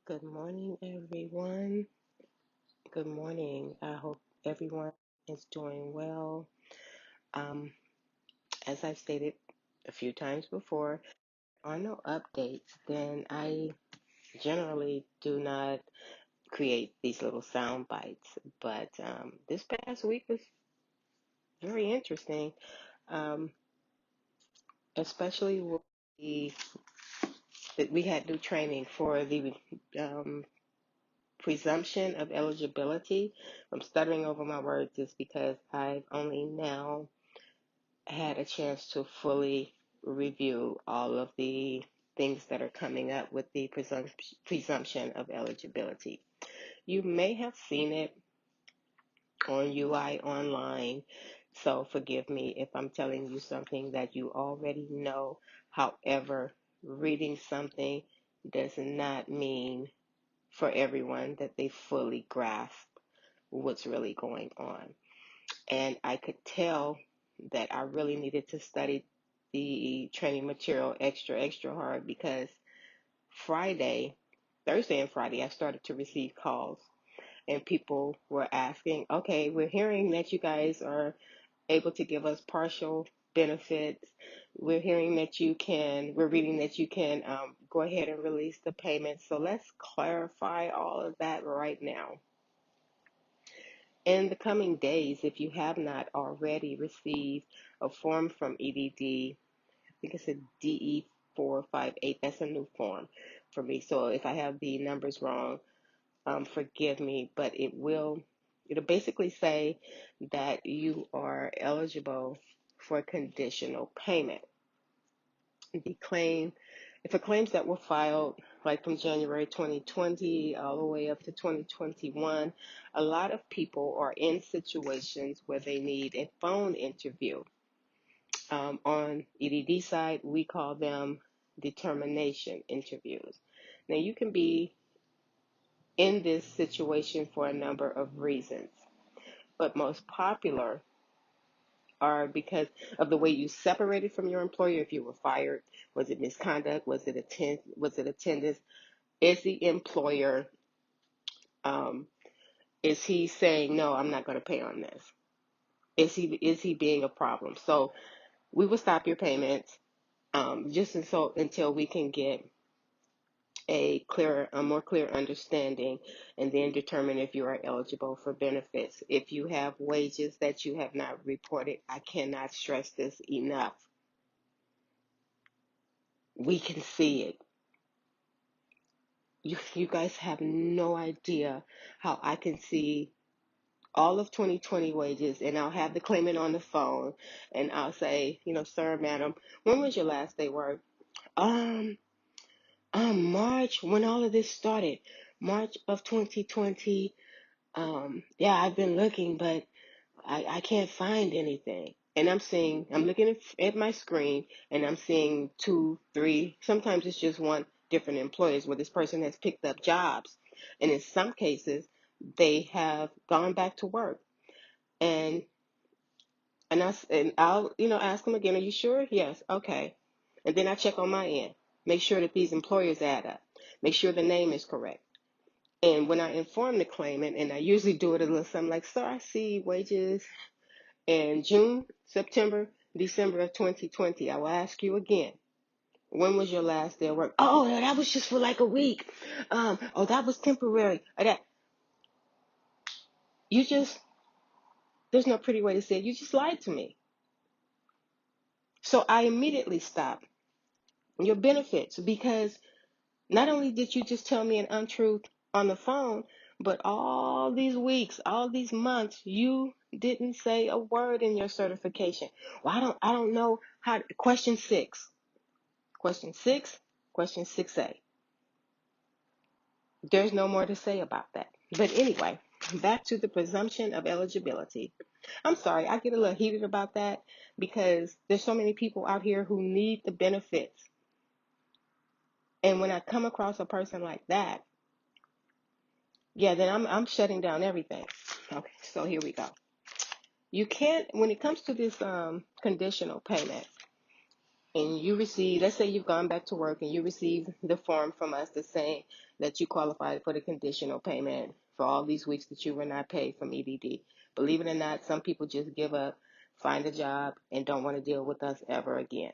Good morning, everyone. Good morning. I hope everyone is doing well. Um, as I've stated a few times before, on no updates, then I generally do not create these little sound bites. But this past week was very interesting, um, especially with the, that we had new training for the um, presumption of eligibility. I'm stuttering over my words just because I've only now had a chance to fully review all of the things that are coming up with the presumption of eligibility. You may have seen it on UI online, so forgive me if I'm telling you something that you already know. However, reading something does not mean for everyone that they fully grasp what's really going on. And I could tell that I really needed to study the training material extra hard because Thursday and Friday, I started to receive calls and people were asking, okay, we're hearing that you guys are able to give us partial benefits. We're reading that you can go ahead and release the payment. So let's clarify all of that right now. In the coming days, if you have not already received a form from EDD, I think it's a DE458, that's a new form for me. So if I have the numbers wrong, forgive me, but it'll basically say that you are eligible for conditional payment. The claim, if it claims that were filed like from January 2020 all the way up to 2021, a lot of people are in situations where they need a phone interview. On EDD side, we call them determination interviews. Now, you can be in this situation for a number of reasons, but most popular are because of the way you separated from your employer. If you were fired, was it misconduct? Was it attendance? Is the employer, um, is he saying, no, I'm not going to pay on this? Is he being a problem? So we will stop your payments, until we can get a more clear understanding, and then determine if you are eligible for benefits. If you have wages that you have not reported, I cannot stress this enough. We can see it. You guys have no idea how I can see all of 2020 wages, and I'll have the claimant on the phone, and I'll say, sir, madam, when was your last day work? Um, March, when all of this started, March of 2020. Yeah, I've been looking, but I can't find anything. And I'm looking at my screen, and I'm seeing two, three, sometimes it's just one different employers where this person has picked up jobs. And in some cases, they have gone back to work. And I'll ask them again, are you sure? Yes, okay. And then I check on my end, make sure that these employers add up, make sure the name is correct. And when I inform the claimant, and I usually do it a little something like, sir, I see wages in June, September, December of 2020. I will ask you again, when was your last day of work? Oh, no, that was just for like a week. Oh, that was temporary. You just, there's no pretty way to say it. You just lied to me. So I immediately stopped your benefits because not only did you just tell me an untruth on the phone, but all these weeks, all these months, you didn't say a word in your certification. Well, I don't know how. Question 6. Question 6, question 6A. There's no more to say about that. But anyway, back to the presumption of eligibility. I'm sorry, I get a little heated about that because there's so many people out here who need the benefits. And when I come across a person like that, yeah, then I'm shutting down everything. Okay, so here we go. You can't, when it comes to this conditional payment, and you receive, let's say you've gone back to work and you receive the form from us that's saying that you qualified for the conditional payment for all these weeks that you were not paid from EDD. Believe it or not, some people just give up, find a job, and don't want to deal with us ever again.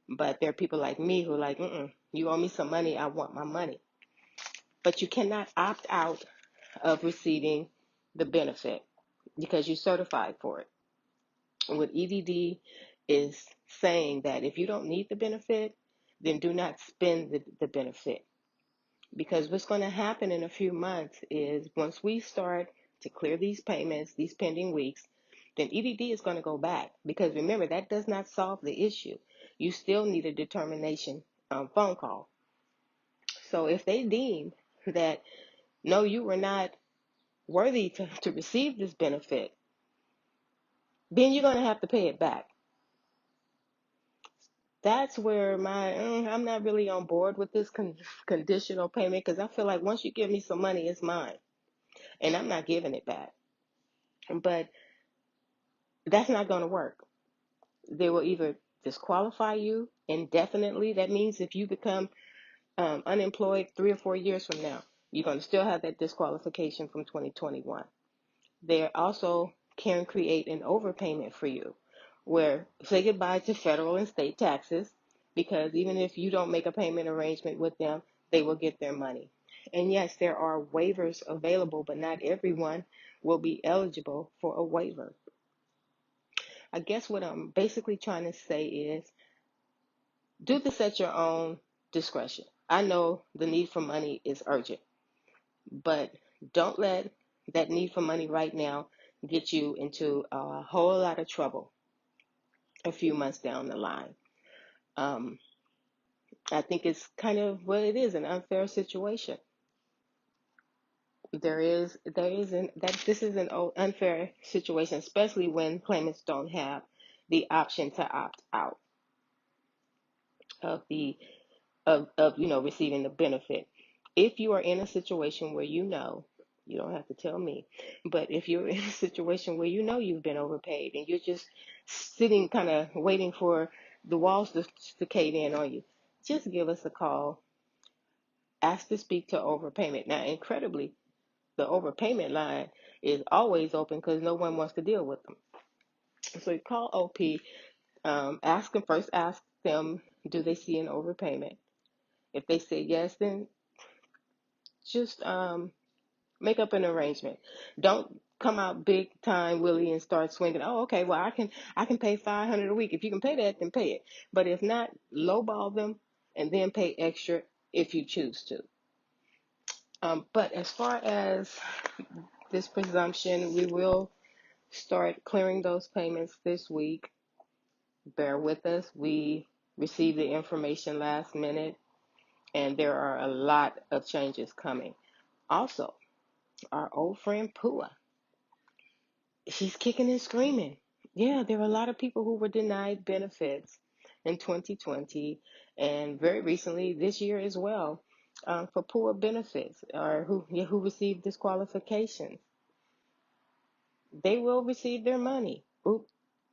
But there are people like me who are like, you owe me some money, I want my money. But you cannot opt out of receiving the benefit because you certified for it. What EDD is saying that if you don't need the benefit, then do not spend the benefit. Because what's going to happen in a few months is once we start to clear these payments, these pending weeks, then EDD is going to go back. Because remember, that does not solve the issue. You still need a determination phone call. So if they deem that, no, you were not worthy to receive this benefit, then you're going to have to pay it back. That's where I'm not really on board with this conditional payment because I feel like once you give me some money, it's mine and I'm not giving it back. But that's not going to work. They will either disqualify you indefinitely. That means if you become unemployed 3 or 4 years from now, you're going to still have that disqualification from 2021. They also can create an overpayment for you where say goodbye to federal and state taxes because even if you don't make a payment arrangement with them, they will get their money. And yes, there are waivers available, but not everyone will be eligible for a waiver. I guess what I'm basically trying to say is do this at your own discretion. I know the need for money is urgent, but don't let that need for money right now get you into a whole lot of trouble a few months down the line. Um, I think it's kind of what it is, an unfair situation. This is an unfair situation, especially when claimants don't have the option to opt out of the of receiving the benefit. If you are in a situation where you don't have to tell me, but if you're in a situation where you've been overpaid and you're just sitting kind of waiting for the walls to cave in on you, just give us a call. Ask to speak to Overpayment. Now, incredibly, the Overpayment line is always open because no one wants to deal with them. So you call OP, ask them, do they see an overpayment? If they say yes, then just make up an arrangement. Don't come out big time Willie and start swinging. Oh, okay, well I can pay $500 a week. If you can pay that, then pay it. But if not, lowball them and then pay extra if you choose to. But as far as this presumption, we will start clearing those payments this week. Bear with us. We received the information last minute, and there are a lot of changes coming. Also, our old friend Pua, she's kicking and screaming. Yeah, there are a lot of people who were denied benefits in 2020 and very recently this year as well for poor benefits or who received disqualifications. They will receive their money. Oop,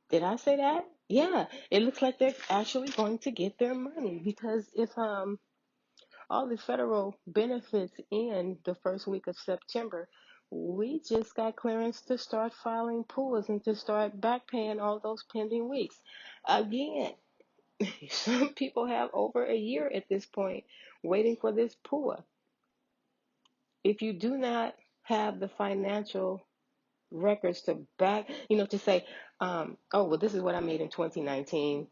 did I say that? Yeah, it looks like they're actually going to get their money because if all the federal benefits in the first week of September, we just got clearance to start filing pools and to start back paying all those pending weeks. Again, some people have over a year at this point waiting for this pool. If you do not have the financial records to back, to say, oh, well, this is what I made in 2019.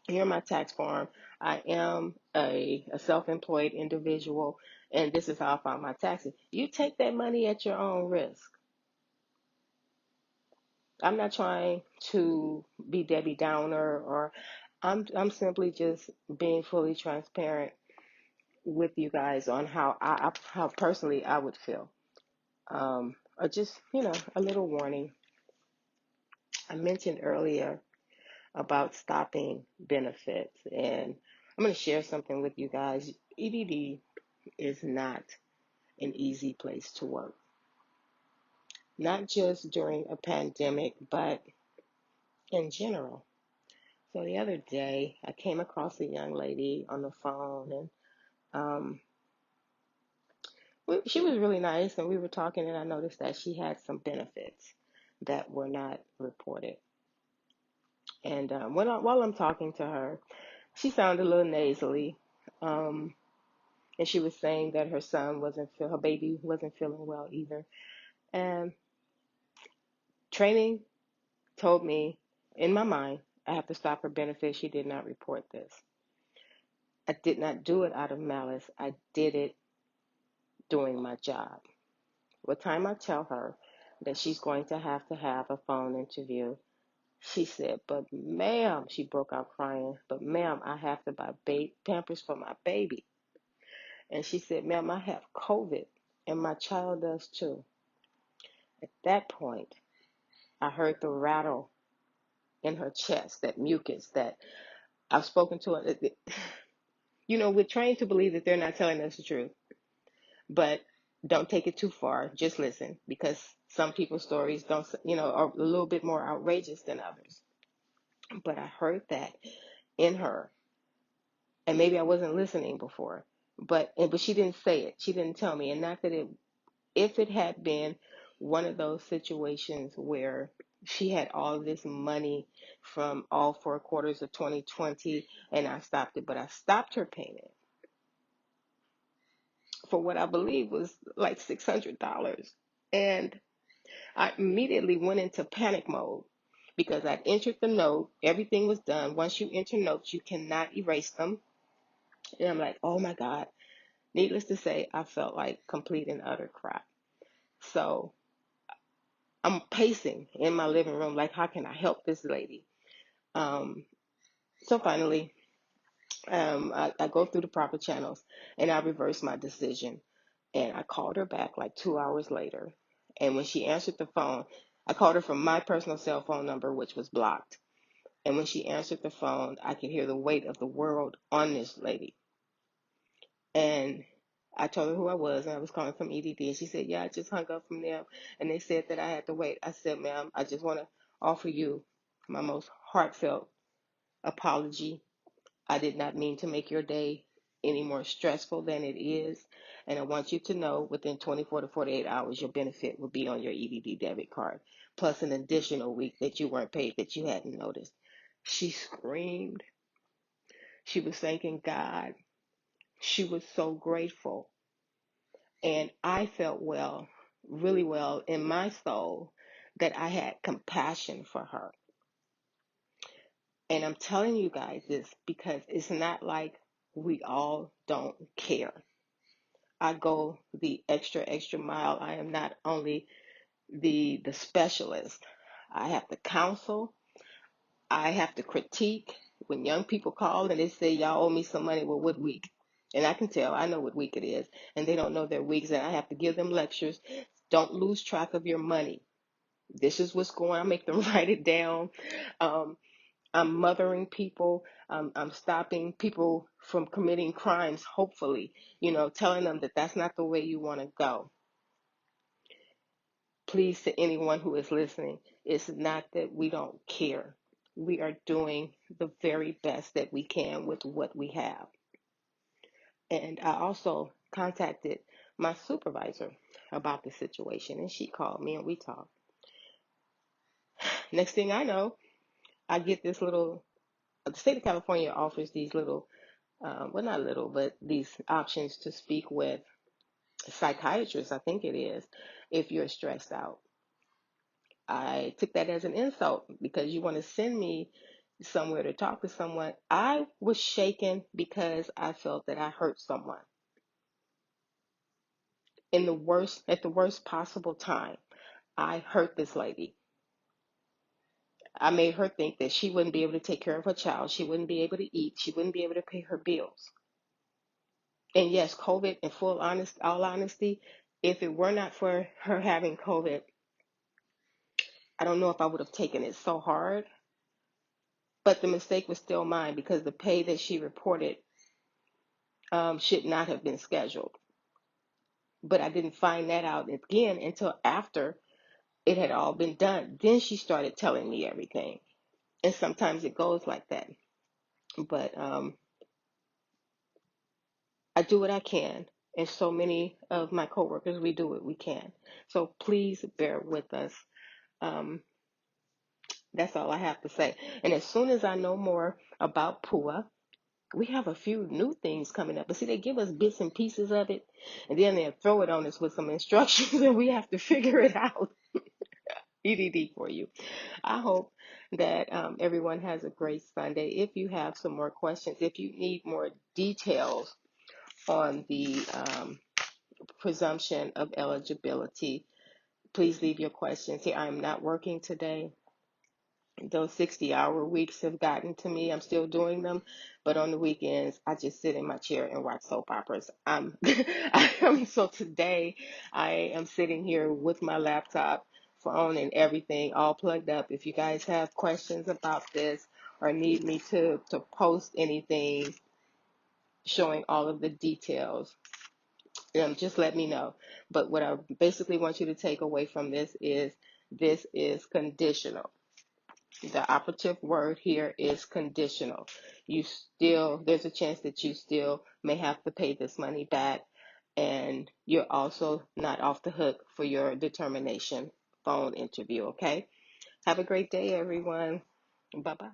Here my tax form. I am a self-employed individual, and this is how I filed my taxes. You take that money at your own risk. I'm not trying to be Debbie Downer, or I'm simply just being fully transparent with you guys on how personally I would feel. Or just a little warning. I mentioned earlier about stopping benefits. And I'm going to share something with you guys. EDD is not an easy place to work, not just during a pandemic, but in general. So the other day, I came across a young lady on the phone, and um, she was really nice, and we were talking, and I noticed that she had some benefits that were not reported. And while I'm talking to her, she sounded a little nasally, um, and she was saying that her baby wasn't feeling well either. And training told me, in my mind, I have to stop her benefits. She did not report this. I did not do it out of malice. I did it doing my job. What time I tell her that she's going to have a phone interview, she said, but ma'am, she broke out crying, but ma'am, I have to buy Pampers for my baby. And she said, ma'am, I have COVID, and my child does too. At that point, I heard the rattle in her chest, that mucus that I've spoken to her. We're trained to believe that they're not telling us the truth, but don't take it too far. Just listen, because some people's stories are a little bit more outrageous than others. But I heard that in her, and maybe I wasn't listening before, but she didn't say it. She didn't tell me, and not that if it had been one of those situations where she had all of this money from all 4 quarters of 2020 and I stopped it, but I stopped her payment for what I believe was like $600. And I immediately went into panic mode because I'd entered the note. Everything was done. Once you enter notes, you cannot erase them. And I'm like, oh my God. Needless to say, I felt like complete and utter crap. So I'm pacing in my living room, like, how can I help this lady? Um, so finally, I go through the proper channels and I reverse my decision. And I called her back like 2 hours later. And when she answered the phone, I called her from my personal cell phone number, which was blocked. And when she answered the phone, I could hear the weight of the world on this lady. And I told her who I was, and I was calling from EDD. And she said, yeah, I just hung up from them, and they said that I had to wait. I said, ma'am, I just want to offer you my most heartfelt apology. I did not mean to make your day any more stressful than it is. And I want you to know within 24 to 48 hours, your benefit will be on your EDD debit card, plus an additional week that you weren't paid that you hadn't noticed. She screamed. She was thanking God. She was so grateful. And I felt really well in my soul that I had compassion for her. And I'm telling you guys this because it's not like we all don't care. I go the extra mile. I am not only the specialist. I have to counsel. I have to critique. When young people call and they say, y'all owe me some money, well, what week? And I can tell, I know what week it is. And they don't know their weeks, and I have to give them lectures. Don't lose track of your money. This is what's going on. I make them write it down. Um, I'm mothering people. I'm stopping people from committing crimes, hopefully, telling them that that's not the way you want to go. Please, to anyone who is listening, it's not that we don't care. We are doing the very best that we can with what we have. And I also contacted my supervisor about the situation, and she called me and we talked. Next thing I know, I get this little, the state of California offers these little, well, not little, but these options to speak with psychiatrists, I think it is, if you're stressed out. I took that as an insult because you want to send me somewhere to talk to someone. I was shaken because I felt that I hurt someone at the worst possible time. I hurt this lady. I made her think that she wouldn't be able to take care of her child. She wouldn't be able to eat. She wouldn't be able to pay her bills. And yes, COVID, in all honesty, if it were not for her having COVID, I don't know if I would have taken it so hard. But the mistake was still mine because the pay that she reported should not have been scheduled. But I didn't find that out again until after it had all been done. Then she started telling me everything. And sometimes it goes like that. But I do what I can. And so many of my coworkers, we do what we can. So please bear with us. Um, that's all I have to say. And as soon as I know more about PUA, we have a few new things coming up. But see, they give us bits and pieces of it, and then they'll throw it on us with some instructions, and we have to figure it out. EDD for you. I hope that everyone has a great Sunday. If you have some more questions, if you need more details on the presumption of eligibility, please leave your questions here. I'm not working today. Those 60-hour weeks have gotten to me. I'm still doing them, but on the weekends, I just sit in my chair and watch soap operas. So today, I am sitting here with my laptop, phone, and everything all plugged up. If you guys have questions about this or need me to post anything showing all of the details, just let me know. But what I basically want you to take away from this is conditional. The operative word here is conditional. There's a chance that you still may have to pay this money back, and you're also not off the hook for your determination phone interview, okay? Have a great day, everyone. Bye-bye.